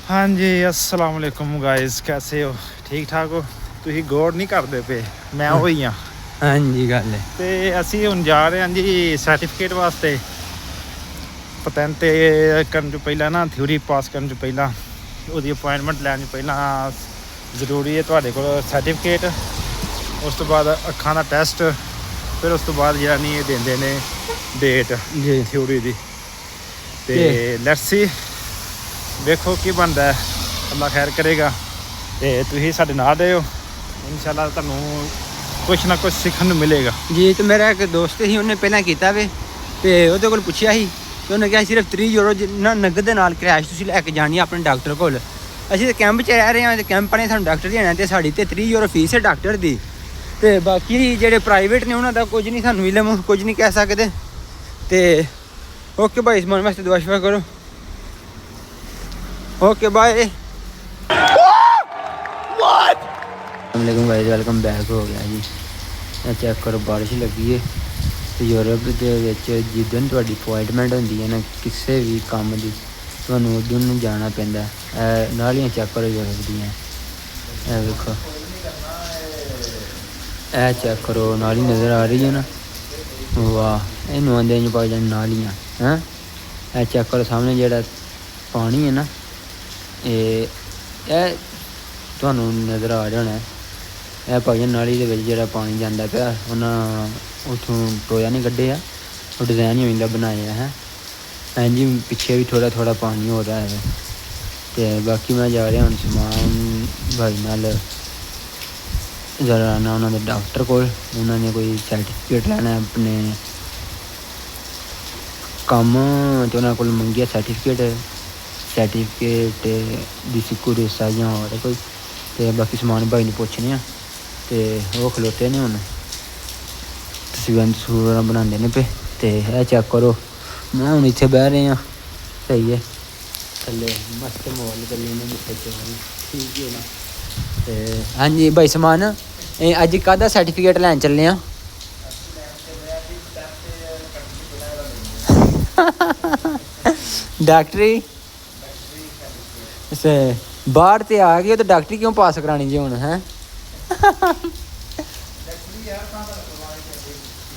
हाँ जी अस्सलाम वालेकुम गाइस, कैसे हो? ठीक ठाक हो? ਤੁਸੀਂ ਗੌਰ ਨਹੀਂ ਕਰਦੇ ਪਏ, ਮੈਂ ਉਹ ਹੀ ਹਾਂ। ਹਾਂਜੀ ਗੱਲ ਹੈ। ਤੇ ਅਸੀਂ ਹੁਣ ਜਾ ਰਹੇ ਹਾਂ ਜੀ ਸਰਟੀਫਿਕੇਟ ਵਾਸਤੇ। ਪਤੈਂਤ ਤੇ ਕਰਨ ਤੋਂ ਪਹਿਲਾਂ ਨਾ ਥਿਊਰੀ ਪਾਸ ਕਰਨ ਤੋਂ ਪਹਿਲਾਂ ਉਹਦੀ ਅਪਾਇੰਟਮੈਂਟ ਲੈਣ ਤੋਂ ਪਹਿਲਾਂ ਜ਼ਰੂਰੀ ਹੈ ਤੁਹਾਡੇ ਕੋਲ ਸਰਟੀਫਿਕੇਟ। ਉਸ ਤੋਂ ਬਾਅਦ ਅੱਖਾਂ ਦਾ ਟੈਸਟ, ਫਿਰ ਉਸ ਤੋਂ ਬਾਅਦ ਜਿਹੜਾ ਨਹੀਂ ਇਹ ਦਿੰਦੇ ਨੇ ਡੇਟ ਜੀ ਥਿਊਰੀ ਦੀ। ਤੇ ਲੈਟਸ ਸੀ ਵੇਖੋ ਕੀ ਬਣਦਾ, ਅੱਲਾ ਖੈਰ ਕਰੇਗਾ। ਤੇ ਤੁਸੀਂ ਸਾਡੇ ਨਾਲ ਰਹੋ, ਇਨਸ਼ਾਅੱਲਾ ਤੁਹਾਨੂੰ ਕੁਛ ਨਾ ਕੁਛ ਸਿੱਖਣ ਨੂੰ ਮਿਲੇਗਾ ਜੀ। ਤੇ ਮੇਰਾ ਇੱਕ ਦੋਸਤ ਸੀ, ਉਹਨੇ ਪਹਿਲਾਂ ਕੀਤਾ ਵੇ ਤੇ ਉਹਦੇ ਕੋਲ ਪੁੱਛਿਆ ਸੀ ਤੇ ਉਹਨੇ ਕਿਹਾ ਸਿਰਫ 30 ਯੂਰੋ ਜਿੰਨਾ ਨਗਦ ਦੇ ਨਾਲ ਕੈਸ਼ ਤੁਸੀਂ ਲੈ ਕੇ ਜਾਣੀ ਆਪਣੇ ਡਾਕਟਰ ਕੋਲ। ਅਸੀਂ ਤਾਂ ਕੈਂਪ 'ਚ ਰਹਿ ਰਹੇ ਹਾਂ ਤੇ ਕੈਂਪ ਨੇ ਸਾਨੂੰ ਡਾਕਟਰ ਦੇਣਾ ਤੇ ਸਾਡੀ ਤੇ 30 ਯੂਰੋ ਫੀਸ ਹੈ ਡਾਕਟਰ ਦੀ। ਤੇ ਬਾਕੀ ਜਿਹੜੇ ਪ੍ਰਾਈਵੇਟ ਨੇ ਉਹਨਾਂ ਦਾ ਕੁਝ ਨਹੀਂ ਸਾਨੂੰ ਇਲਮ, ਕੁਝ ਨਹੀਂ ਕਹਿ ਸਕਦੇ। ਤੇ ਓਕੇ ਭਾਈ, ਸਮਾਨ ਵਾਸਤੇ ਦੁਆ ਸ਼ੁਕਰ ਕਰੋ। Okay bye. वालेकुम भाई, वेलकम बैक हो गया जी। चेक करो बारिश लगी है तो यूरोप के जिदन तुहाडी अपॉइंटमेंट होंदी है ना किसी भी काम की तुहानूं उधर नूं जाना पैंदा। नालियां चेक करो यूरोप दियां, ए देखो ए चेक करो नाली नज़र आ रही है ना, वाह। इनूं आंदे जी भाई नालियां हैं। ए चेक करो सामने जिहड़ा पानी है ना, ਇਹ ਤੁਹਾਨੂੰ ਨਜ਼ਰ ਆ ਜਾਣਾ। ਇਹ ਭਾਈ ਨਾਲੀ ਦੇ ਵਿੱਚ ਜਿਹੜਾ ਪਾਣੀ ਜਾਂਦਾ ਪਿਆ, ਉਹਨਾਂ ਉੱਥੋਂ ਟੋਇਆ ਨਹੀਂ ਕੱਢਿਆ, ਉਹ ਡਿਜ਼ਾਈਨ ਹੀ ਹੁੰਦਾ ਬਣਾਇਆ ਹੈ। ਹਾਂਜੀ ਪਿੱਛੇ ਵੀ ਥੋੜ੍ਹਾ ਥੋੜ੍ਹਾ ਪਾਣੀ ਹੋ ਰਿਹਾ ਹੈ। ਅਤੇ ਬਾਕੀ ਮੈਂ ਜਾ ਰਿਹਾ ਹੁਣ ਸਮਾਨ ਭਾਈ ਨਾਲ ਜ਼ਰਾ ਨਾ ਉਹਨਾਂ ਦੇ ਡਾਕਟਰ ਕੋਲ। ਉਹਨਾਂ ਨੇ ਕੋਈ ਸਰਟੀਫਿਕੇਟ ਲੈਣਾ ਆਪਣੇ ਕੰਮ ਅਤੇ ਉਹਨਾਂ ਕੋਲ ਮੰਗਿਆ ਸਰਟੀਫਿਕੇਟ ਦੀ ਸਿੱਕੂ ਸਾਈਆਂ ਹੋਰ ਕੋਈ। ਅਤੇ ਬਾਕੀ ਸਮਾਨ ਭਾਈ ਨੂੰ ਪੁੱਛਣੇ ਆ ਅਤੇ ਉਹ ਖਲੋਤੇ ਨੇ ਹੁਣ ਤਸਵੀਰਾਂ ਬਣਾਉਂਦੇ ਨੇ ਪਏ। ਅਤੇ ਇਹ ਚੈੱਕ ਕਰੋ, ਮੈਂ ਹੁਣ ਇੱਥੇ ਬਹਿ ਰਹੇ ਹਾਂ, ਸਹੀ ਹੈ ਥੱਲੇ ਮਸਤ ਮਾਹੌਲ ਥੱਲੇ ਨੇ ਠੀਕ ਹੈ ਨਾ। ਅਤੇ ਹਾਂਜੀ ਭਾਈ ਸਮਾਨ ਅੱਜ ਕਾਹਦਾ ਸਰਟੀਫਿਕੇਟ ਲੈਣ ਚੱਲੇ ਹਾਂ? ਡਾਕਟਰੀ ਬਾਹਰ ਤੇ ਆ ਗਏ ਤਾਂ ਡਾਕਟਰੀ ਕਿਉਂ ਪਾਸ ਕਰਾਣੀ ਜੀ ਹੁਣ ਹੈ?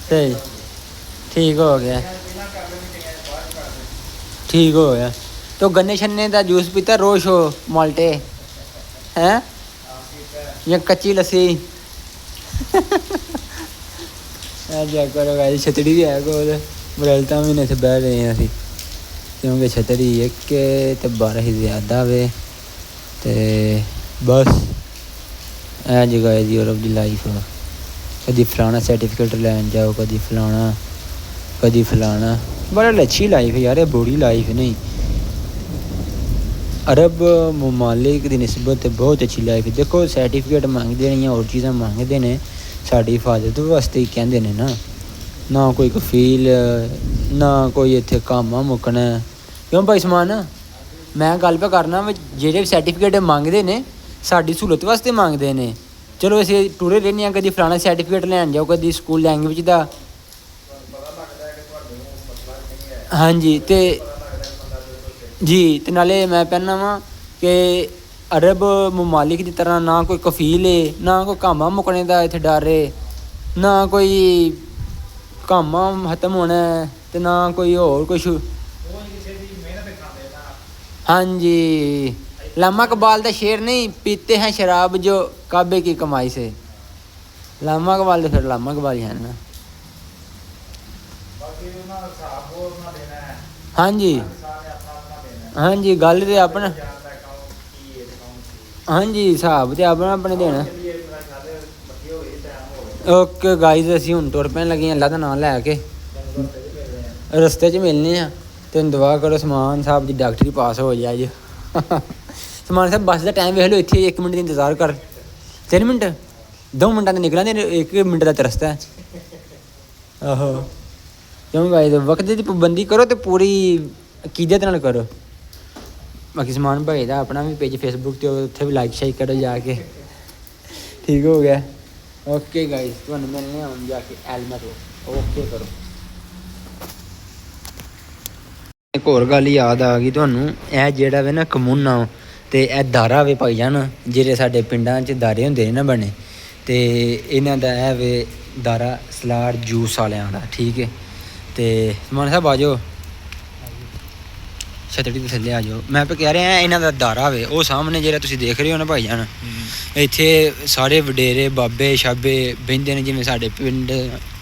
ਸਹੀ ਠੀਕ ਹੋ ਗਿਆ, ਠੀਕ ਹੋ ਗਿਆ। तो गन्ने शन्ने का जूस पीता रोज हो माल्टे हैं या कच्ची लस्सी? करो भाई छतड़ी भी है कोल, बरलता महीने से बह रहे हैं असी क्योंकि छतड़ी एक तो बारिश ज़्यादा वे। तो बस ए जगह है यूरोप की लाइफ। कभी फलाना सर्टिफिकेट लैन जाओ, कभी फलाना बड़ा अच्छी लाइफ है यार, ये बुरी लाइफ नहीं। अरब ममालिक की निस्बत बहुत अच्छी लाइफ है। देखो सर्टिफिकेट मंगते हैं या और चीज़ां मंगते हैं साड़ी हिफाजत वास्ते ही कहते हैं ना, ना कोई कफील ना कोई इत्थे कामा मुकना। क्यों भाई समान मैं गल पे करना जेह्ड़े सर्टिफिकेट मंगते हैं साड़ी सहूलत वास्ते मंगते हैं। चलो असीं टूरे रहने कभी फलाना सर्टिफिकेट लैन जाओ, कभी स्कूल लैंग्वेज का। हाँ जी तो जी तो नाले मैं कहना वा कि अरब ममालिक की तरह ना कोई कफील है, ना कोई कामा मुकने का इत्थे डर है, ना कोई कामा खत्म होना है, तो ना कोई होर कुछ। हाँ जी लामा कबाल का शेर नहीं, पीते हैं शराब जो काबे की कमाई से। लामा कबाल तो फिर लामा कबाल है ना। हाँ जी हाँ जी गल तो अपना, हाँ जी हिसाब तो अपना अपने देना। ओके गाइज असी हुण तुर पैन लगे अल्लाह का नाम लैके रस्ते च मिलने हैं। तो दुआ करो समान साहब की डॉक्टरी पास हो जाए जी। समान साहब बस का टाइम वेख लो, इतने 1 मिनट का इंतजार कर, 3 मिनट 2 मिनटा तो निकला 1 मिनट का रस्ता है। आहो क्यों गाइज वक्त की पाबंदी करो तो पूरी अकीदत नाल करो। बाकी समान भाई का अपना भी पेज फेसबुक तो उत्थे भी लाइक शाइक करो जाके, ठीक हो गया। ओके गाइस तुहानूं मिलने हम जाके एलमट ओके करो। एक होर गल याद आ गई तुहानूं, यह जेहड़ा वे ना कमूना ਤੇ ਇਹ ਦਾਰਾ ਵੇ ਭਾਈ ਜਾਨ, ਜਿਹੜੇ ਸਾਡੇ ਪਿੰਡਾਂ 'ਚ ਦਾਰੇ ਹੁੰਦੇ ਨੇ ਨਾ ਬਣੇ, ਤੇ ਇਹਨਾਂ ਦਾ ਇਹ ਵੇ ਦਾਰਾ ਸਲਾਰ ਜੂਸ ਵਾਲਿਆਂ ਦਾ, ਠੀਕ ਹੈ। ਤੇ ਸਮਾਨ ਸਾਹਿਬ ਆ ਜਾਓ, ਛਤੜੀ ਦੇ ਥੱਲੇ ਆ ਜਾਓ। ਮੈਂ ਤਾਂ ਕਹਿ ਰਿਹਾ ਇਹਨਾਂ ਦਾ ਦਾਰਾ ਵੇ ਉਹ ਸਾਹਮਣੇ ਜਿਹੜਾ ਤੁਸੀਂ ਦੇਖ ਰਹੇ ਹੋ ਨਾ ਭਾਈ ਜਾਨ, ਇੱਥੇ ਸਾਰੇ ਵਡੇਰੇ ਬਾਬੇ ਛਾਬੇ ਬਹਿੰਦੇ ਨੇ, ਜਿਵੇਂ ਸਾਡੇ ਪਿੰਡ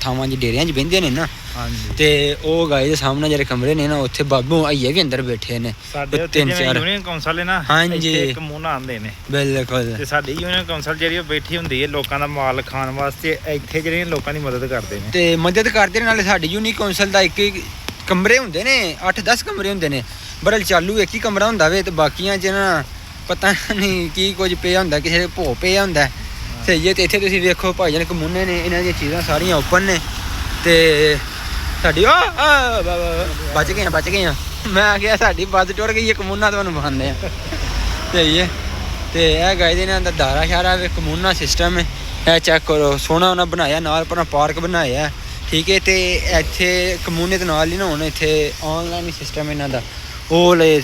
ਥਾਵਾਂ 'ਚ ਡੇਰਿਆਂ 'ਚ ਬਹਿੰਦੇ ਨੇ ਨਾ। ਹਾਂਜੀ। ਤੇ ਉਹ ਗਾਏ ਦੇ ਸਾਹਮਣੇ ਜਿਹੜੇ ਕਮਰੇ ਨੇ ਨਾ, ਉੱਥੇ ਬਾਬੂ ਆਈਏ ਵੀ ਅੰਦਰ ਬੈਠੇ ਨੇ, ਸਾਡੇ ਉੱਥੇ ਤਿੰਨ ਜਿਵੇਂ ਚਾਰ। ਯੂਨੀਅਨ ਕੌਂਸਲ ਹੈ ਨਾ, ਹਾਂਜੀ। ਇੱਥੇ ਇੱਕ ਮੂੰਹ ਆਉਂਦੇ ਨੇ। ਬਿਲਕੁਲ। ਤੇ ਸਾਡੀ ਯੂਨੀਅਨ ਕੌਂਸਲ ਜਿਹੜੀ ਉਹ ਬੈਠੀ ਹੁੰਦੀ ਹੈ ਲੋਕਾਂ ਦਾ ਮਾਲ ਖਾਣ ਵਾਸਤੇ, ਇੱਥੇ ਜਿਹੜੇ ਲੋਕਾਂ ਦੀ ਮਦਦ ਕਰਦੇ ਨੇ। ਤੇ ਮਦਦ ਕਰਦੇ ਨੇ, ਨਾਲੇ ਸਾਡੀ ਯੂਨੀਅਨ ਕੌਂਸਲ ਦਾ ਇੱਕ ਕਮਰੇ ਹੁੰਦੇ ਨੇ, 8-10 ਕਮਰੇ ਹੁੰਦੇ ਨੇ, ਬਰਲ ਚਾਲੂ ਇੱਕ ਹੀ ਕਮਰਾ ਹੁੰਦਾ ਵੇ, ਤੇ ਬਾਕੀਆਂ 'ਚ ਨਾ ਪਤਾ ਨਹੀਂ ਕੀ ਕੁਝ ਪਿਆ ਹੁੰਦਾ, ਕਿਸੇ ਦੇ ਭੋ ਪਿਆ ਹੁੰਦਾ। ਸਹੀ ਹੈ। ਤੇ ਇੱਥੇ ਤੁਸੀਂ ਵੇਖੋ ਭਾਈ ਜਾਨ ਕਮੂਨੇ ਨੇ, ਇਹਨਾਂ ਦੀਆਂ ਚੀਜ਼ਾਂ ਸਾਰੀਆਂ ਓਪਨ ਨੇ। ਤੇ ਸਾਡੀ ਬਚ ਗਏ ਆ ਮੈਂ ਆ ਗਿਆ, ਸਾਡੀ ਬੱਸ ਟੁੱਟ ਗਈ ਹੈ, ਕਮੂਨਾ ਤੁਹਾਨੂੰ ਬਹਾਨੇ ਆ। ਸਹੀ ਹੈ। ਤੇ ਇਹ ਗਾਇ ਦੇ ਇਹਨਾਂ ਦਾ ਦਾਰਾ ਸ਼ਾਰਾ ਵੇ, ਕਮੂਨਾ ਸਿਸਟਮ ਹੈ। ਇਹ ਚੈੱਕ ਕਰੋ, ਸੋਹਣਾ ਉਹਨਾਂ ਬਣਾਇਆ, ਨਾਲ ਆਪਣਾ ਪਾਰਕ ਬਣਾਇਆ, ਠੀਕ ਹੈ। ਤੇ ਇੱਥੇ ਕਮੂਨੇ ਦੇ ਨਾਲ ਹੀ ਨਾ ਹੁਣ ਇੱਥੇ ਆਨਲਾਈਨ ਸਿਸਟਮ ਇਹਨਾਂ ਦਾ, ਉਹ ਲੈ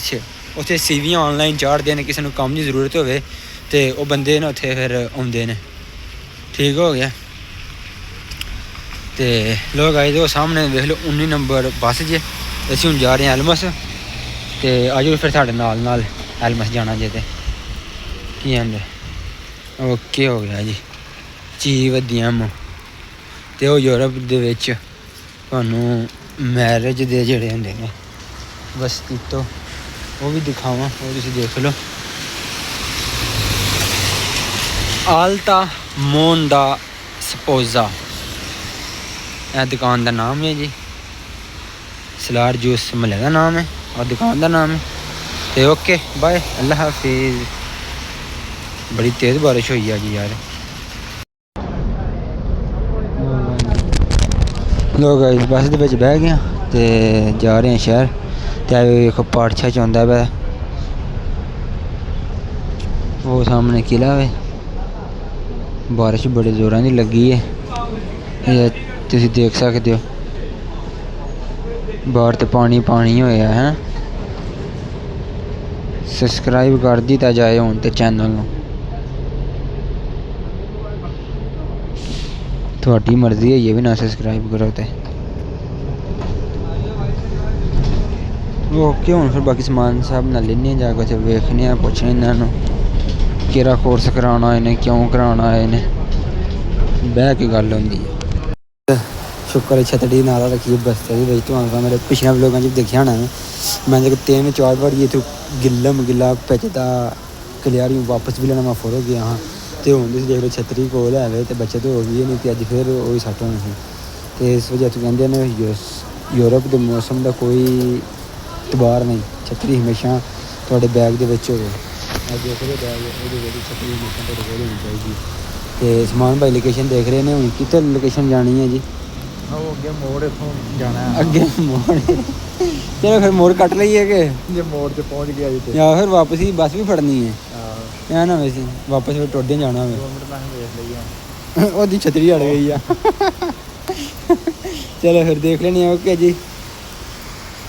ਉੱਥੇ ਸੀਵੀਆਂ ਆਨਲਾਈਨ ਚਾੜਦੇ ਨੇ, ਕਿਸੇ ਨੂੰ ਕੰਮ ਦੀ ਜ਼ਰੂਰਤ ਹੋਵੇ ਤੇ ਉਹ ਬੰਦੇ ਨਾ ਉੱਥੇ ਫਿਰ ਆਉਂਦੇ ਨੇ, ਠੀਕ ਹੋ ਗਿਆ। ਤੇ ਲੋਕ ਆਏ ਦੇ ਉਹ ਸਾਹਮਣੇ ਵੇਖ ਲਓ 19 ਨੰਬਰ ਬੱਸ ਜੇ, ਅਸੀਂ ਹੁਣ ਜਾ ਰਹੇ ਹਾਂ ਐਲਮਸ। ਤੇ ਆਜੋ ਫਿਰ ਸਾਡੇ ਨਾਲ ਐਲਮਸ ਜਾਣਾ ਜੇ, ਤੇ ਕੀ ਕਹਿੰਦੇ ਓਕੇ ਹੋ ਗਿਆ ਜੀ। ਚੀ ਵਧੀਆਂ ਤੇ ਉਹ ਯੂਰਪ ਦੇ ਵਿੱਚ ਤੁਹਾਨੂੰ ਮੈਰਿਜ ਦੇ ਜਿਹੜੇ ਹੁੰਦੇ ਨੇ ਵਸਤੀਤੋ, ਉਹ ਵੀ ਦਿਖਾਵਾਂ, ਉਹ ਤੁਸੀਂ ਦੇਖ ਲਓ। ਆਲਤਾ ਮੋਂਡਾ ਸਪੋਜ਼ਾ ਇਹ ਦੁਕਾਨ ਦਾ ਨਾਮ ਹੈ ਜੀ, ਸਲਾਰ ਜੂਸ ਮਹੱਲੇ ਦਾ ਨਾਮ ਹੈ ਔਰ ਦੁਕਾਨ ਦਾ ਨਾਮ ਹੈ। ਤੇ ਓਕੇ ਬਾਏ, ਅੱਲਾ ਹਾਫਿਜ਼। ਬੜੀ ਤੇਜ਼ ਬਾਰਿਸ਼ ਹੋਈ ਆ ਜੀ ਯਾਰ। ਲੋਕ ਇਸ ਬੱਸ ਦੇ ਵਿੱਚ ਬਹਿ ਗਏ ਤੇ ਜਾ ਰਹੇ ਹਾਂ ਸ਼ਹਿਰ। ਤੇ ਵੇਖੋ ਪਾਰਛਾ ਚ ਆਉਂਦਾ ਪਿਆ, ਉਹ ਸਾਹਮਣੇ ਕਿਲਾ ਵੇ। ਬਾਰਿਸ਼ ਬੜੇ ਜ਼ੋਰਾਂ ਦੀ ਲੱਗੀ ਹੈ, ਇਹ ਤੁਸੀਂ ਦੇਖ ਸਕਦੇ ਹੋ। ਬਾਹਰ ਤੇ ਪਾਣੀ ਹੋਇਆ ਹੈ। ਸਬਸਕ੍ਰਾਈਬ ਕਰ ਦਿੱਤਾ ਜਾਏ ਹੁਣ ਤੇ ਚੈਨਲ ਨੂੰ, ਤੁਹਾਡੀ ਮਰਜ਼ੀ ਹੈ, ਵੀ ਨਾ ਸਬਸਕ੍ਰਾਈਬ ਕਰੋ ਤੇ ਓਕੇ। ਹੁਣ ਫਿਰ ਬਾਕੀ ਸਮਾਨ ਸਾਹਿਬ ਨਾਲ ਲੈਣੇ ਜਾ ਕੇ ਵੇਖਣੇ ਆ, ਪੁੱਛਣੇ ਇਹਨਾਂ ਨੂੰ ਕਿਹੜਾ ਕੋਰਸ ਕਰਾਉਣਾ ਇਹਨੇ, ਕਿਉਂ ਕਰਾਉਣਾ ਇਹਨੇ, ਬਹਿ ਕੇ ਗੱਲ ਹੁੰਦੀ ਹੈ। ਸ਼ੁਕਰ ਛਤੜੀ ਨਾਲ ਰੱਖੀ ਬਸਤੇ ਦੇ ਵਿੱਚ। ਤੁਹਾਨੂੰ ਮੇਰੇ ਪਿਛਲੇ ਵਲੋਗਾਂ 'ਚ ਦੇਖਿਆ ਹੋਣਾ, ਮੈਂ ਜੇ 3-4 ਵਾਰੀ ਇੱਥੋਂ ਗਿੱਲਾ ਪੈਚਦਾ ਕਲਿਆਰੀ ਵਾਪਸ ਵੀ ਲੈਣਾ, ਮੈਂ ਫੋਰੋ ਗਿਆ ਹਾਂ। ਤੇ ਹੁਣ ਤੁਸੀਂ ਦੇਖ ਲਓ ਛਤਰੀ ਕੋਲ ਹੈਵੇ ਤੇ ਬੱਚਤ ਹੋ ਗਈ ਨਹੀਂ, ਤੇ ਅੱਜ ਫਿਰ ਉਹੀ ਸੱਟ ਹੋਣੀ ਸੀ। ਤੇ ਇਸ ਵਜ੍ਹਾ ਤੋਂ ਕਹਿੰਦੇ ਨੇ ਯੂਰਪ ਦੇ ਮੌਸਮ ਦਾ ਕੋਈ ਇਤਬਾਰ ਨਹੀਂ, ਛਤਰੀ ਹਮੇਸ਼ਾ ਤੁਹਾਡੇ ਬੈਗ ਦੇ ਵਿੱਚ ਹੋਵੇ। ਅੱਜ ਦੇਖ ਰਹੇ ਬੈਗ ਉਹਦੇ ਵਿੱਚ ਛਤਰੀ ਹਮੇਸ਼ਾ ਤੁਹਾਡੇ ਕੋਲ ਹੋਣੀ ਚਾਹੀਦੀ। ਤੇ ਸਮਾਨ ਭਾਈ ਲੋਕੇਸ਼ਨ ਦੇਖ ਰਹੇ ਨੇ, ਹੁਣ ਕਿੱਥੇ ਲੋਕੇਸ਼ਨ ਜਾਣੀ ਹੈ ਜੀ? ਉਹ ਅੱਗੇ ਮੋੜ ਇੱਥੋਂ ਜਾਣਾ ਹੈ, ਅੱਗੇ ਮੋੜ। ਚਲੋ ਫਿਰ ਮੋੜ ਕੱਟ ਲਈਏ ਕਿ ਜੇ ਮੋੜ 'ਤੇ ਪਹੁੰਚ ਗਿਆ ਜੀ ਤੇ ਜਾਂ ਫਿਰ ਵਾਪਸ ਹੀ ਬੱਸ ਵੀ ਫੜਨੀ ਹੈ। ਹਾਂ, ਇਹ ਨਾ ਵੈਸੇ ਵਾਪਸ ਫਿਰ ਟੁੱਟਦੇ ਜਾਣਾ ਹੋਵੇ। 2 ਮਿੰਟ ਮੈਂ ਵੇਖ ਲਈ ਆ, ਉਹਦੀ ਛਤਰੀ ਅੜ ਗਈ ਆ। ਚਲੋ ਫਿਰ ਦੇਖ ਲੈਣੀ ਆ। ਓਕੇ ਜੀ।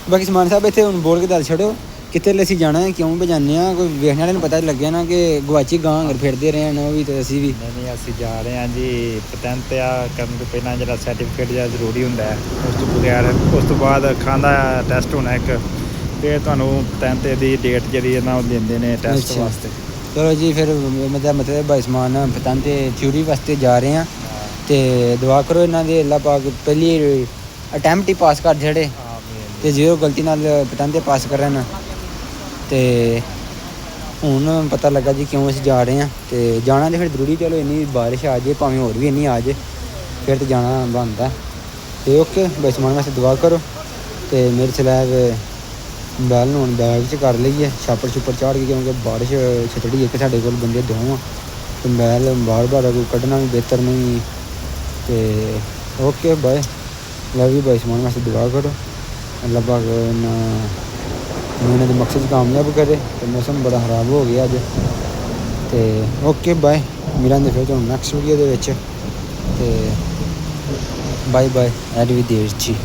ਬਾਕੀ ਸਮਾਨ ਸਾਹਿਬ ਇੱਥੇ ਹੁਣ ਬੋਲ ਕੇ ਦੱਸ ਛੱਡੋ ਕਿੱਥੇ ਅਸੀਂ ਜਾਣਾ ਹੈ, ਕਿਉਂ ਭਜਾਉਂਦੇ ਹਾਂ। ਕੋਈ ਵੇਖਣ ਵਾਲੇ ਨੂੰ ਪਤਾ ਲੱਗਿਆ ਨਾ ਕਿ ਗਵਾਚੀ ਗਾਂ ਅਗਰ ਫਿਰਦੇ ਰਹੇ ਹਨ, ਉਹ ਵੀ ਤੇ ਅਸੀਂ ਵੀ। ਨਹੀਂ ਅਸੀਂ ਜਾ ਰਹੇ ਹਾਂ ਜੀ ਪਤੰਤ ਆ ਕਰਨ ਤੋਂ ਪਹਿਲਾਂ ਜਿਹੜਾ ਸਰਟੀਫਿਕੇਟ ਜਿਹੜਾ ਜ਼ਰੂਰੀ ਹੁੰਦਾ ਹੈ, ਉਸ ਤੋਂ ਬਗੈਰ ਉਸ ਤੋਂ ਬਾਅਦ ਅੱਖਾਂ ਦਾ ਟੈਸਟ ਹੋਣਾ ਇੱਕ, ਫਿਰ ਤੁਹਾਨੂੰ ਪਤੰਤ ਦੀ ਡੇਟ ਜਿਹੜੀ ਹੈ ਨਾ ਉਹ ਦਿੰਦੇ ਨੇ ਟੈਸਟ ਅੱਛਾ। ਵਾਸਤੇ। ਚਲੋ ਜੀ ਫਿਰ ਮਤਲਬ ਭਾਈ ਸਮਾਨ ਪਤੰਤ ਥਿਊਰੀ ਵਾਸਤੇ ਜਾ ਰਹੇ ਹਾਂ। ਤੇ ਦੁਆ ਕਰੋ ਇਹਨਾਂ ਦੇ ਅੱਲਾ ਪਾਕ ਪਹਿਲੀ ਅਟੈਂਪਟ ਹੀ ਪਾਸ ਕਰ ਜਿਹੜੇ, ਤੇ ਜ਼ੀਰੋ ਗਲਤੀ ਨਾਲ ਪਤੰਤ ਪਾਸ ਕਰਨ। ਤੇ ਹੁਣ ਪਤਾ ਲੱਗਾ ਜੀ ਕਿਉਂ ਅਸੀਂ ਜਾ ਰਹੇ ਹਾਂ। ਤੇ ਜਾਣਾ ਤਾਂ ਫਿਰ ਜ਼ਰੂਰੀ, ਚਲੋ ਇੰਨੀ ਬਾਰਿਸ਼ ਆ ਜਾਏ ਭਾਵੇਂ ਹੋਰ ਵੀ ਇੰਨੀ ਆ ਜਾਏ, ਫਿਰ ਤਾਂ ਜਾਣਾ ਬਣਦਾ। ਤੇ ਓਕੇ ਬਈ ਸਮਾਨ ਵਾਸਤੇ ਦੁਆ ਕਰੋ। ਤੇ ਮੇਰੇ ਸਲੈਬ ਬੈਲ ਨੂੰ ਹੁਣ ਬੈਗ 'ਚ ਕਰ ਲਈਏ, ਛਾਪੜ ਚਾੜ ਕੇ, ਕਿਉਂਕਿ ਬਾਰਿਸ਼ ਛਤੜੀ ਇੱਕ ਸਾਡੇ ਕੋਲ ਬੰਦੇ ਦੋ ਆ, ਤੇ ਬੈਲ ਬਾਰ ਕੋਈ ਕੱਢਣਾ ਵੀ ਬਿਹਤਰ ਨਹੀਂ। ਤੇ ਓਕੇ ਬਾਏ, ਲਵ ਯੂ ਬਾਈ। ਸਮਾਨ ਵਾਸਤੇ ਦੁਆ ਕਰੋ, ਅੱਲਾ ਪਾਕ ਇਹਨਾਂ ਦੇ ਮਕਸਦ ਕਾਮਯਾਬ ਕਰੇ। ਤੇ ਮੌਸਮ ਬੜਾ ਖਰਾਬ ਹੋ ਗਿਆ ਅੱਜ। ਤੇ ਓਕੇ ਬਾਏ, ਮਿਲਾਂਗੇ ਫਿਰ ਤੁਹਾਨੂੰ ਨੈਕਸਟ ਵੀਡੀਓ ਦੇ ਵਿੱਚ। ਤੇ ਬਾਏ ਐਡ ਵੀ ਦੇਰ ਜੀ।